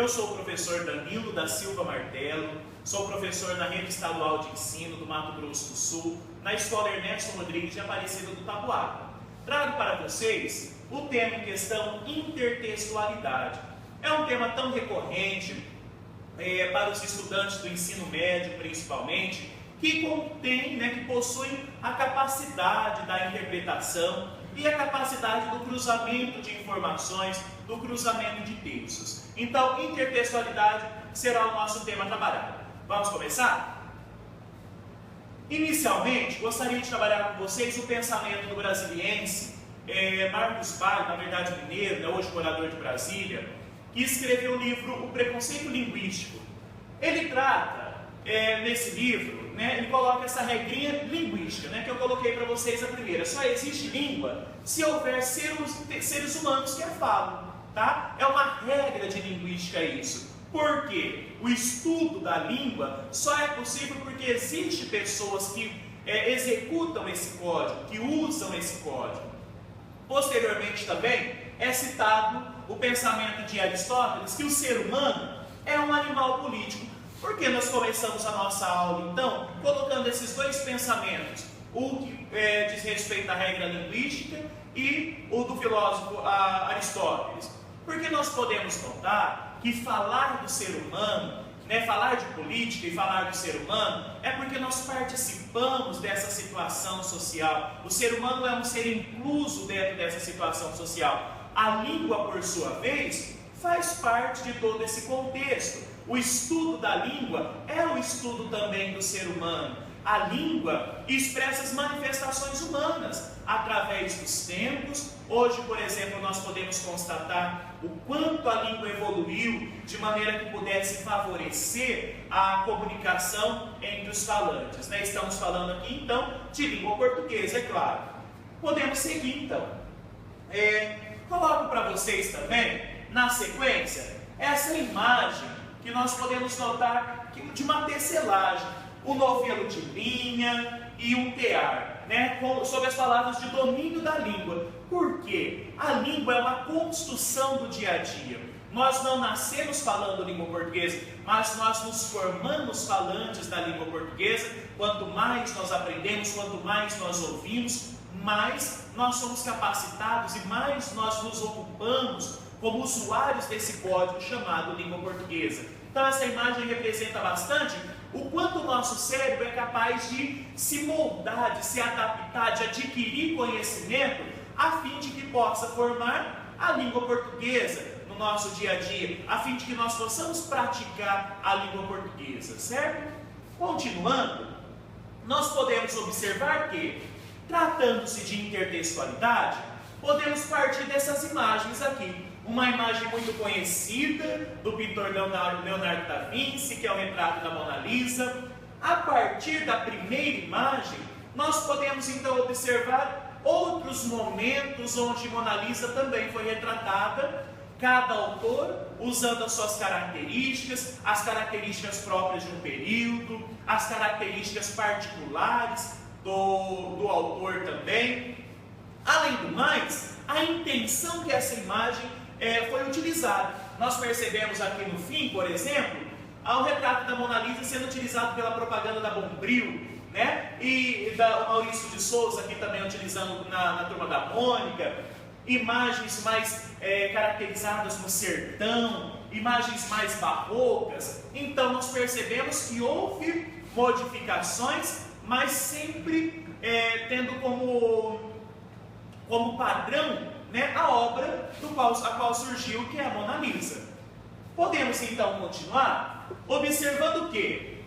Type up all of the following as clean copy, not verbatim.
Eu sou o professor Danilo da Silva Martelo, sou professor na Rede Estadual de Ensino do Mato Grosso do Sul, na Escola Ernesto Rodrigues de Aparecida do Taboada. Trago para vocês o tema em questão intertextualidade. É um tema tão recorrente para os estudantes do ensino médio, principalmente, que contém, que possuem a capacidade da interpretação e a capacidade do cruzamento de informações, do cruzamento de textos. Então, intertextualidade será o nosso tema trabalhado. Vamos começar? Inicialmente, gostaria de trabalhar com vocês o pensamento do brasiliense Marcos Valle, na verdade mineiro, hoje morador de Brasília, que escreveu o livro O Preconceito Linguístico. Ele trata, nesse livro, ele coloca essa regrinha linguística, que eu coloquei para vocês a primeira. Só existe língua se houver seres humanos que a falam, tá? É uma regra de linguística isso. Por quê? O estudo da língua só é possível porque existem pessoas que executam esse código, que usam esse código. Posteriormente também é citado o pensamento de Aristóteles que o ser humano é um animal político. Por que nós começamos a nossa aula, então, colocando esses dois pensamentos? O que diz respeito à regra linguística e o do filósofo Aristóteles. Porque nós podemos notar que falar do ser humano, falar de política e falar do ser humano, é porque nós participamos dessa situação social. O ser humano é um ser incluso dentro dessa situação social. A língua, por sua vez, faz parte de todo esse contexto. O estudo da língua é o estudo também do ser humano. A língua expressa as manifestações humanas através dos tempos. Hoje, por exemplo, nós podemos constatar o quanto a língua evoluiu de maneira que pudesse favorecer a comunicação entre os falantes. Estamos falando aqui, então, de língua portuguesa, é claro. Podemos seguir, então. Coloco para vocês também, na sequência, essa imagem que nós podemos notar de uma tecelagem, um novelo de linha e um tear, sobre as palavras de domínio da língua. Por quê? A língua é uma construção do dia a dia. Nós não nascemos falando língua portuguesa, mas nós nos formamos falantes da língua portuguesa. Quanto mais nós aprendemos, quanto mais nós ouvimos, mais nós somos capacitados e mais nós nos ocupamos como usuários desse código chamado língua portuguesa. Então essa imagem representa bastante o quanto o nosso cérebro é capaz de se moldar, de se adaptar, de adquirir conhecimento, a fim de que possa formar a língua portuguesa no nosso dia a dia, a fim de que nós possamos praticar a língua portuguesa, certo? Continuando, nós podemos observar que, tratando-se de intertextualidade, podemos partir dessas imagens aqui. Uma imagem muito conhecida do pintor Leonardo da Vinci, que é o retrato da Mona Lisa. A partir da primeira imagem, nós podemos então observar outros momentos onde Mona Lisa também foi retratada, cada autor usando as suas características, as características próprias de um período, as características particulares do autor também. Além do mais, a intenção que essa imagem foi utilizada. Nós percebemos aqui no fim, por exemplo, o retrato da Mona Lisa sendo utilizado pela propaganda da Bombril, e da Maurício de Souza aqui também utilizando na Turma da Mônica, imagens mais caracterizadas no sertão, imagens mais barrocas. Então nós percebemos que houve modificações, mas sempre tendo como padrão a obra a qual surgiu, que é a Mona Lisa. Podemos então continuar observando que,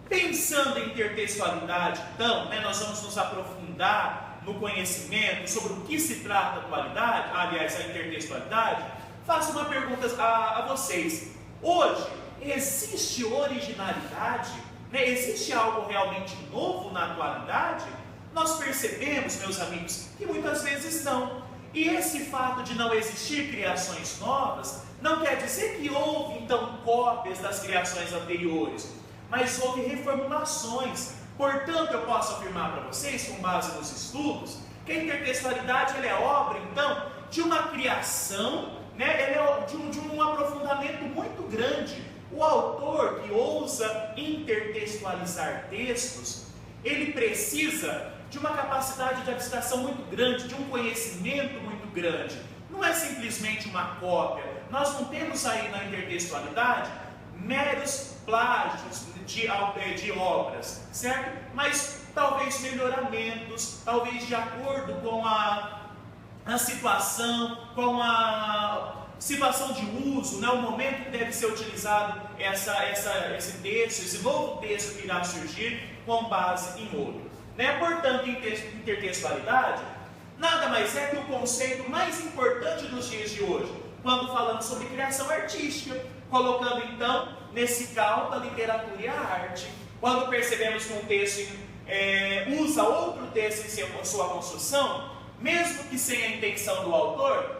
pensando em intertextualidade, então, nós vamos nos aprofundar no conhecimento sobre o que se trata a intertextualidade. Faço uma pergunta a vocês. Hoje, existe originalidade? Existe algo realmente novo na atualidade? Nós percebemos, meus amigos, que muitas vezes não. E esse fato de não existir criações novas não quer dizer que houve, então, cópias das criações anteriores, mas houve reformulações. Portanto, eu posso afirmar para vocês, com base nos estudos, que a intertextualidade é obra, então, de uma criação né? Ele é de um aprofundamento muito grande. O autor que ousa intertextualizar textos, ele precisa de uma capacidade de abstração muito grande, de um conhecimento muito grande. Não é simplesmente uma cópia. Nós não temos aí na intertextualidade meros plágios de obras, certo? Mas talvez melhoramentos, talvez de acordo com a situação, com a situação de uso, né? O momento que deve ser utilizado esse texto, esse novo texto que irá surgir com base em outro. Né? Portanto, intertextualidade nada mais é que o conceito mais importante dos dias de hoje, quando falamos sobre criação artística, colocando então nesse caldo a literatura e a arte. Quando percebemos que um texto usa outro texto em sua construção, mesmo que sem a intenção do autor,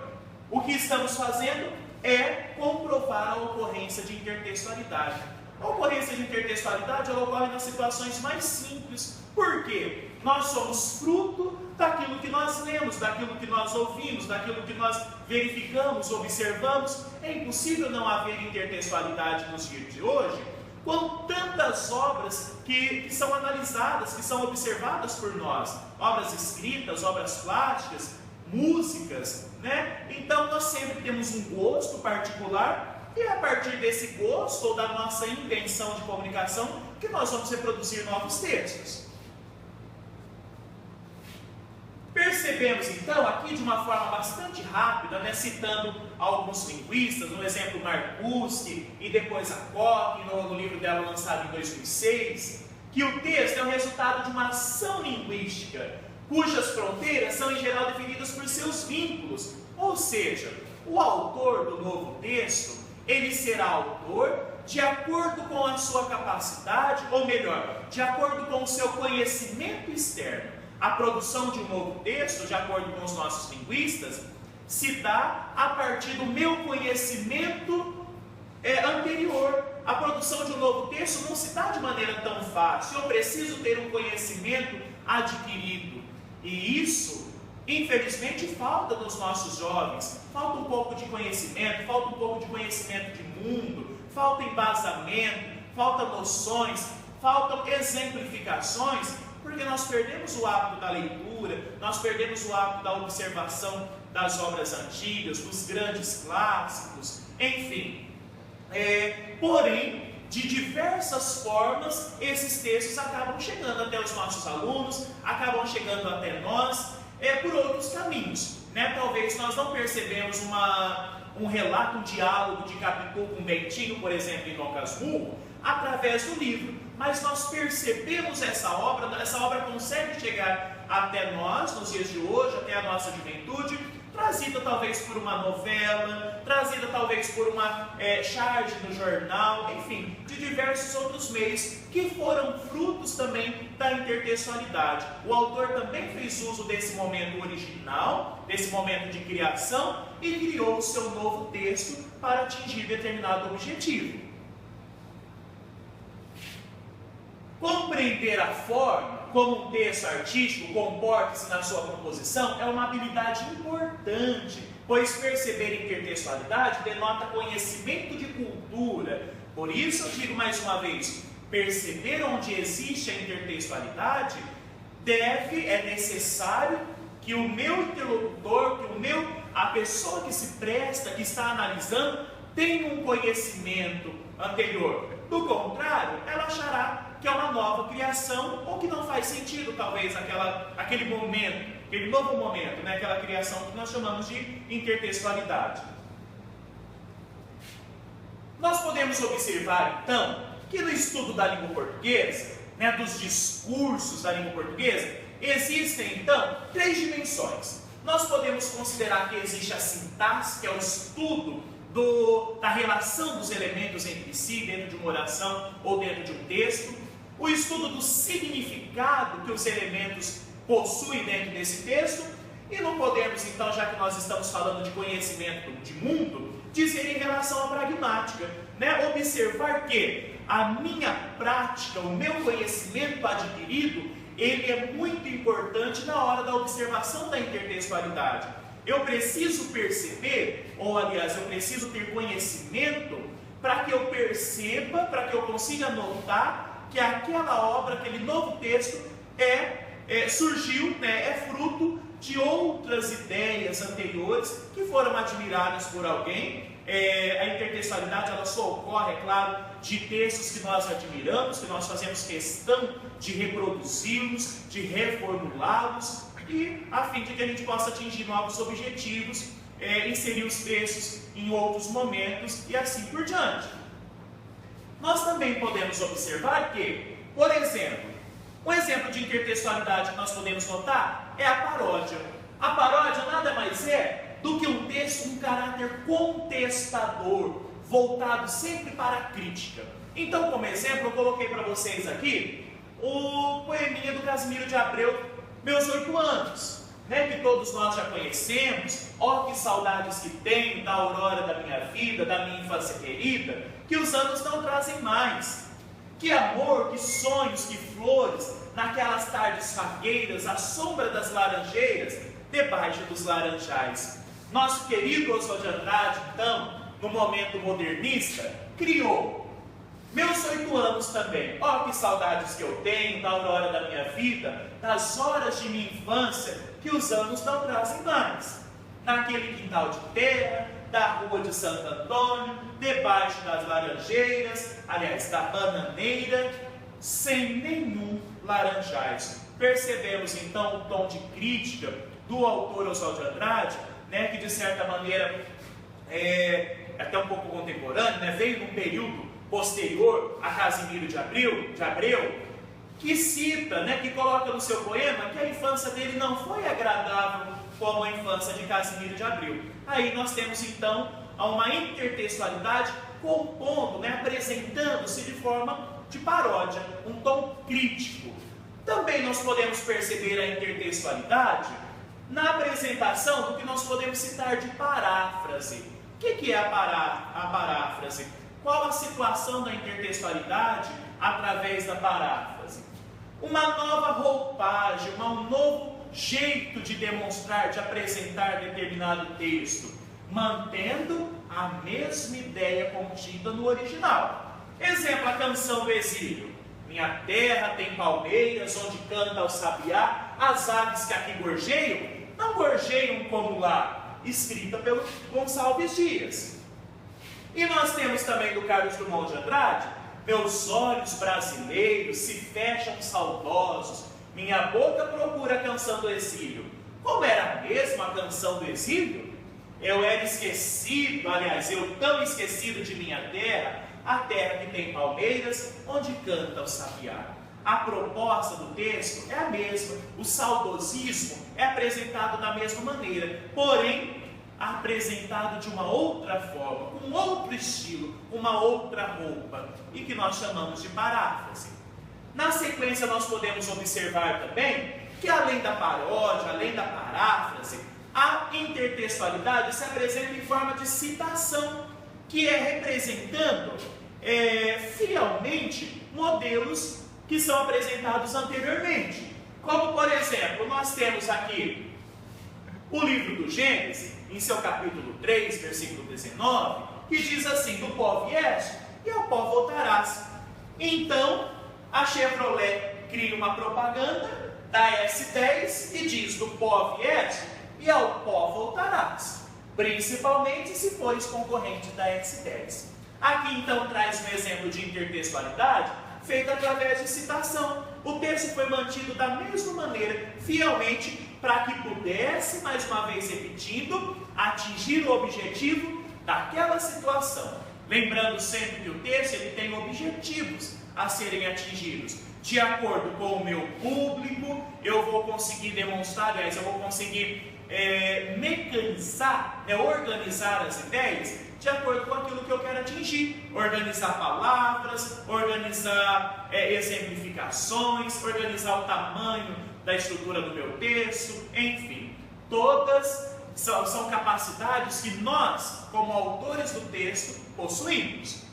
o que estamos fazendo é comprovar a ocorrência de intertextualidade. A ocorrência de intertextualidade ela ocorre nas situações mais simples. Por quê? Nós somos fruto daquilo que nós lemos, daquilo que nós ouvimos, daquilo que nós verificamos, observamos. É impossível não haver intertextualidade nos dias de hoje, com tantas obras que são analisadas, que são observadas por nós. Obras escritas, obras plásticas, músicas, né? Então nós sempre temos um gosto particular e a partir desse gosto ou da nossa intenção de comunicação que nós vamos reproduzir novos textos. Percebemos então aqui de uma forma bastante rápida, né, citando alguns linguistas, no exemplo Marcuse e depois a Koch, no livro dela lançado em 2006, que o texto é o resultado de uma ação linguística, cujas fronteiras são em geral definidas por seus vínculos, ou seja, o autor do novo texto, ele será autor de acordo com a sua capacidade, ou melhor, de acordo com o seu conhecimento externo. A produção de um novo texto, de acordo com os nossos linguistas, se dá a partir do meu conhecimento anterior. A produção de um novo texto não se dá de maneira tão fácil. Eu preciso ter um conhecimento adquirido. E isso, infelizmente, falta nos nossos jovens. Falta um pouco de conhecimento, falta um pouco de conhecimento de mundo, falta embasamento, falta noções, faltam exemplificações, porque nós perdemos o hábito da leitura, nós perdemos o hábito da observação das obras antigas, dos grandes clássicos, enfim. Porém, de diversas formas, esses textos acabam chegando até os nossos alunos, acabam chegando até nós, por outros caminhos. Né? Talvez nós não percebemos um relato, um diálogo de Capitu com Bentinho, por exemplo, em Dom Casmurro, através do livro. Mas nós percebemos essa obra consegue chegar até nós, nos dias de hoje, até a nossa juventude, trazida talvez por uma novela, trazida talvez por uma charge no jornal, enfim, de diversos outros meios, que foram frutos também da intertextualidade. O autor também fez uso desse momento original, desse momento de criação, e criou o seu novo texto para atingir determinado objetivo. Compreender a forma como um texto artístico comporta-se na sua composição é uma habilidade importante, pois perceber intertextualidade denota conhecimento de cultura. Por isso eu digo mais uma vez, perceber onde existe a intertextualidade é necessário que o meu interlocutor, a pessoa que se presta, que está analisando, tenha um conhecimento anterior. Do contrário, ela achará que é uma nova criação ou que não faz sentido, talvez, aquele novo momento, né? Aquela criação que nós chamamos de intertextualidade. Nós podemos observar, então, que no estudo da língua portuguesa, né, dos discursos da língua portuguesa, existem, então, 3 dimensões. Nós podemos considerar que existe a sintaxe, que é o estudo da relação dos elementos entre si, dentro de uma oração ou dentro de um texto, o estudo do significado que os elementos possuem dentro desse texto, e não podemos, então, já que nós estamos falando de conhecimento de mundo, dizer em relação à pragmática, né? Observar que a minha prática, o meu conhecimento adquirido, ele é muito importante na hora da observação da intertextualidade. Eu preciso perceber, ou aliás, eu preciso ter conhecimento para que eu perceba, para que eu consiga notar que aquela obra, aquele novo texto surgiu, é fruto de outras ideias anteriores que foram admiradas por alguém. A intertextualidade ela só ocorre, é claro, de textos que nós admiramos, que nós fazemos questão de reproduzi-los, de reformulá-los, e a fim de que a gente possa atingir novos objetivos, inserir os textos em outros momentos e assim por diante. Nós também podemos observar que, por exemplo, um exemplo de intertextualidade que nós podemos notar é a paródia. A paródia nada mais é do que um texto com caráter contestador, voltado sempre para a crítica. Então, como exemplo, eu coloquei para vocês aqui o poeminha do Casimiro de Abreu, Meus 8 Anos, que todos nós já conhecemos. Ó, que saudades que tenho da aurora da minha vida, da minha infância querida, que os anos não trazem mais. Que amor, que sonhos, que flores, naquelas tardes fagueiras, à sombra das laranjeiras, debaixo dos laranjais. Nosso querido Oswald de Andrade, então, no momento modernista, criou Meus 8 Anos também. Ó, que saudades que eu tenho da aurora da minha vida, das horas de minha infância, que os anos não trazem mais. Naquele quintal de terra, da rua de Santo Antônio, debaixo das laranjeiras, aliás, da bananeira, sem nenhum laranjais. Percebemos então o tom de crítica do autor Oswald de Andrade, que de certa maneira até um pouco contemporâneo, veio num período posterior a Casimiro de Abreu, que cita, que coloca no seu poema que a infância dele não foi agradável como a infância de Casimiro de Abreu. Aí nós temos então uma intertextualidade compondo, apresentando-se de forma de paródia, um tom crítico. Também nós podemos perceber a intertextualidade na apresentação do que nós podemos citar de paráfrase. O que é a paráfrase? Qual a situação da intertextualidade através da paráfrase? Uma nova roupagem, um novo jeito de demonstrar, de apresentar determinado texto, mantendo a mesma ideia contida no original. Exemplo, a canção do exílio. Minha terra tem palmeiras, onde canta o sabiá, as aves que aqui gorjeiam, não gorjeiam como lá, escrita pelo Gonçalves Dias. E nós temos também do Carlos Drummond de Andrade, meus olhos brasileiros se fecham saudosos, minha boca procura a canção do exílio. Como era mesmo a canção do exílio? Eu era esquecido, aliás, eu tão esquecido de minha terra, a terra que tem palmeiras, onde canta o sabiá. A proposta do texto é a mesma, o saudosismo é apresentado da mesma maneira, porém, apresentado de uma outra forma, com outro estilo, uma outra roupa, e que nós chamamos de paráfrase. Na sequência, nós podemos observar também que, além da paródia, além da paráfrase, a intertextualidade se apresenta em forma de citação, que é representando fielmente modelos que são apresentados anteriormente. Como, por exemplo, nós temos aqui o livro do Gênesis, em seu capítulo 3, versículo 19, que diz assim: do pó vieste e ao pó voltarás. Então, a Chevrolet cria uma propaganda da S10 e diz: do pó vieste e ao pó voltarás, principalmente se fores concorrente da S10. Aqui então traz um exemplo de intertextualidade feita através de citação. O texto foi mantido da mesma maneira, fielmente, para que pudesse, mais uma vez repetindo, atingir o objetivo daquela situação. Lembrando sempre que o texto ele tem objetivos a serem atingidos. De acordo com o meu público, eu vou conseguir demonstrar, aliás, eu vou conseguir mecanizar, organizar as ideias de acordo com aquilo que eu quero atingir. Organizar palavras, organizar exemplificações, organizar o tamanho da estrutura do meu texto, enfim. Todas são capacidades que nós, como autores do texto, possuímos.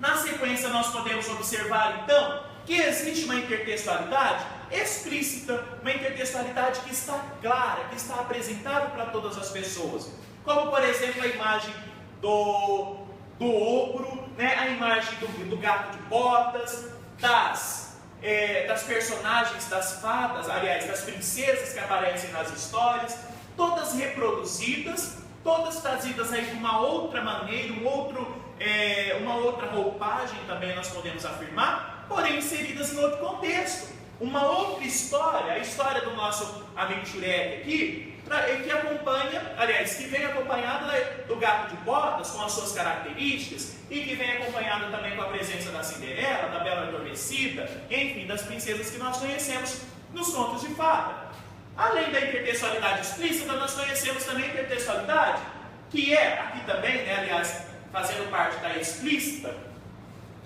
Na sequência, nós podemos observar, então, que existe uma intertextualidade explícita, uma intertextualidade que está clara, que está apresentável para todas as pessoas. Como, por exemplo, a imagem do ogro, né? A imagem do gato de botas, das personagens, das fadas, aliás, das princesas que aparecem nas histórias, todas reproduzidas, todas trazidas aí de uma outra maneira, uma outra roupagem também nós podemos afirmar, porém inseridas em outro contexto. Uma outra história, a história do nosso amigo Shurek aqui, que acompanha, aliás, que vem acompanhado do gato de botas com as suas características e que vem acompanhado também com a presença da Cinderela, da Bela Adormecida, enfim, das princesas que nós conhecemos nos contos de fada. Além da intertextualidade explícita, nós conhecemos também a intertextualidade, que é, aqui também, né, aliás, fazendo parte da explícita,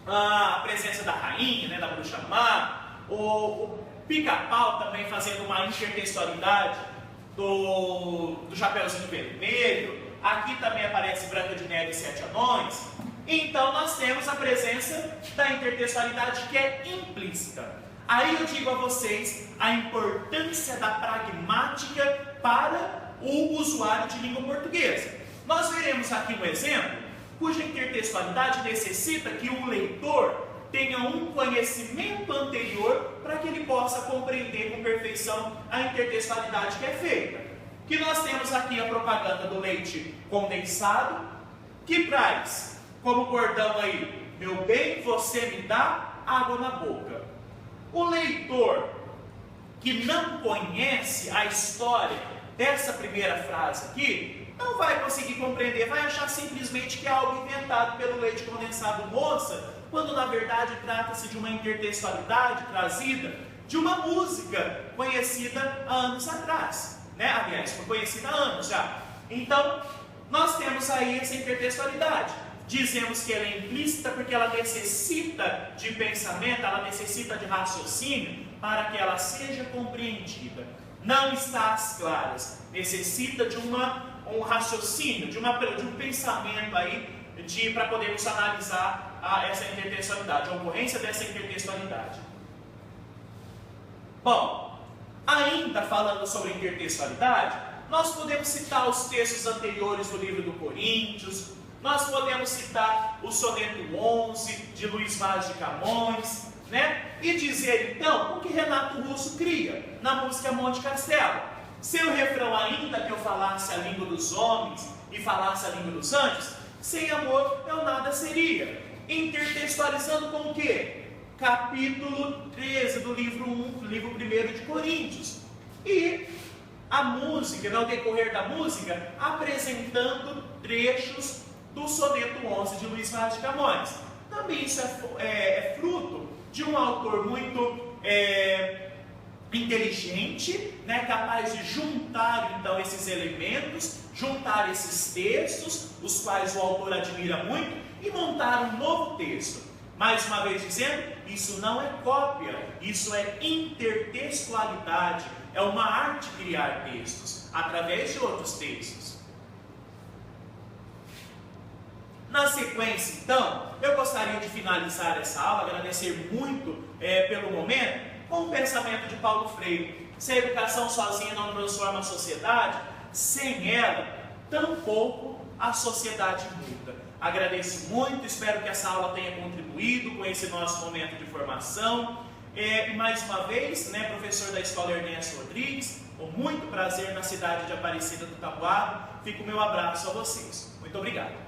a presença da rainha, né, da bruxa má, o Pica-Pau também fazendo uma intertextualidade do Chapeuzinho Vermelho, aqui também aparece Branca de Neve e Sete Anões. Então nós temos a presença da intertextualidade que é implícita. Aí eu digo a vocês a importância da pragmática para o usuário de língua portuguesa. Nós veremos aqui um exemplo cuja intertextualidade necessita que o leitor tenha um conhecimento anterior para que ele possa compreender com perfeição a intertextualidade que é feita. Que nós temos aqui a propaganda do leite condensado, que traz como bordão aí: meu bem, você me dá água na boca. O leitor que não conhece a história dessa primeira frase aqui, não vai conseguir compreender, vai achar simplesmente que é algo inventado pelo leite condensado moça, quando na verdade trata-se de uma intertextualidade trazida de uma música conhecida há anos atrás, né? Aliás, foi conhecida há anos já. Então, nós temos aí essa intertextualidade. Dizemos que ela é implícita porque ela necessita de pensamento, ela necessita de raciocínio para que ela seja compreendida. Não está às claras, necessita de um raciocínio, de um pensamento aí para podermos analisar essa intertextualidade, a ocorrência dessa intertextualidade. Bom, ainda falando sobre intertextualidade, nós podemos citar os textos anteriores do livro do Coríntios, nós podemos citar o soneto 11 de Luís Vaz de Camões, né? E dizer então o que Renato Russo cria na música Monte Castelo. Se o refrão ainda que eu falasse a língua dos homens e falasse a língua dos anjos, sem amor eu nada seria. Intertextualizando com o quê? Capítulo 13 do livro 1, do livro 1 de Coríntios. E a música, no decorrer da música, apresentando trechos do soneto 11 de Luís Vaz de Camões. Também isso é fruto de um autor muito inteligente, né, capaz de juntar então esses elementos, juntar esses textos, os quais o autor admira muito, e montar um novo texto. Mais uma vez dizendo, isso não é cópia, isso é intertextualidade, é uma arte criar textos, através de outros textos. Na sequência, então, eu gostaria de finalizar essa aula, agradecer muito pelo momento, com o pensamento de Paulo Freire. Se a educação sozinha não transforma a sociedade, sem ela, tampouco a sociedade muda. Agradeço muito, espero que essa aula tenha contribuído com esse nosso momento de formação. E mais uma vez, né, professor da Escola Ernesto Rodrigues, com muito prazer na cidade de Aparecida do Taboado, fica o meu abraço a vocês. Muito obrigado.